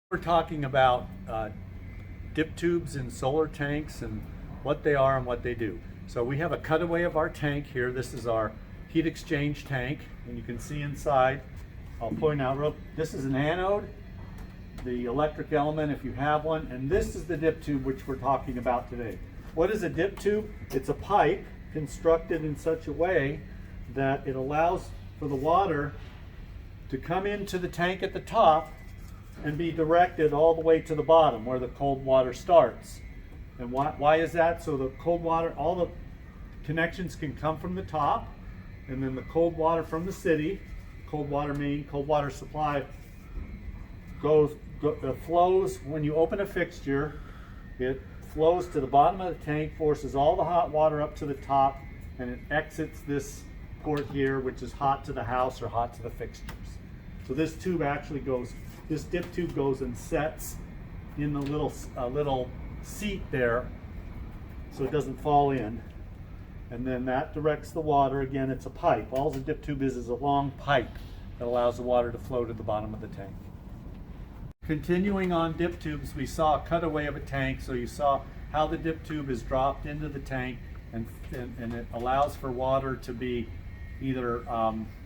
We're talking about dip tubes in solar tanks and what they are and what they do. So we have a cutaway of our tank here. This is our heat exchange tank, and you can see inside. I'll point out this is an anode, the electric element if you have one, and this is the dip tube which we're talking about today. What is a dip tube? It's a pipe constructed in such a way that it allows for the water to come into the tank at the top and be directed all the way to the bottom where the cold water starts. And why is that? So the cold water, all the connections can come from the top, and then the cold water from the city, cold water main, cold water supply flows. When you open a fixture, it flows to the bottom of the tank, forces all the hot water up to the top, and it exits this port here, which is hot to the house or hot to the fixtures. So this tube actually goes, this dip tube goes and sets in the little seat there so it doesn't fall in. And then that directs the water. Again, it's a pipe. All the dip tube is a long pipe that allows the water to flow to the bottom of the tank. Continuing on dip tubes, we saw a cutaway of a tank. So you saw how the dip tube is dropped into the tank, and it allows for water to be either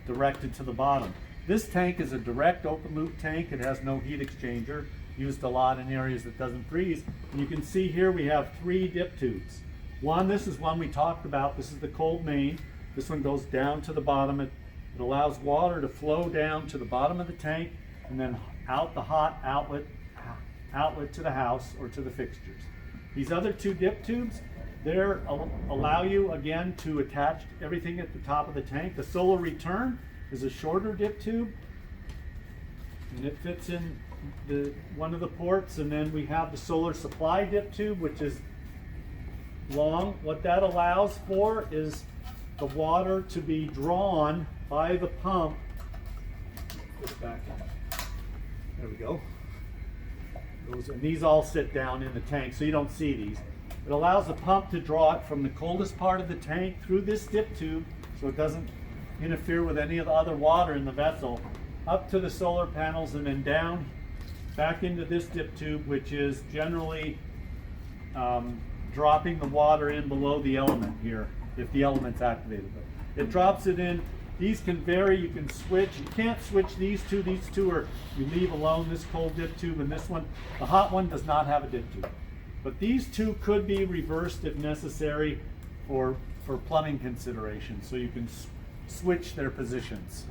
directed to the bottom. This tank is a direct open loop tank. It has no heat exchanger, used a lot in areas that doesn't freeze. And you can see here we have 3 dip tubes. This is one we talked about. This is the cold main. This one goes down to the bottom. It allows water to flow down to the bottom of the tank and then out the hot outlet to the house or to the fixtures. These other 2 dip tubes, they allow you again to attach everything at the top of the tank. The solar return is a shorter dip tube, and it fits in one of the ports. And then we have the solar supply dip tube, which is long. What that allows for is the water to be drawn by the pump. Put it back. There we go. And these all sit down in the tank, so you don't see these. It allows the pump to draw it from the coldest part of the tank through this dip tube, so it doesn't interfere with any of the other water in the vessel, up to the solar panels, and then down back into this dip tube, which is generally dropping the water in below the element here, if the element's activated. It drops it in. These can vary. You can switch. You can't switch these two. These two are, you leave alone, this cold dip tube, and this one. The hot one does not have a dip tube. But these two could be reversed if necessary for plumbing considerations, so you can switch their positions.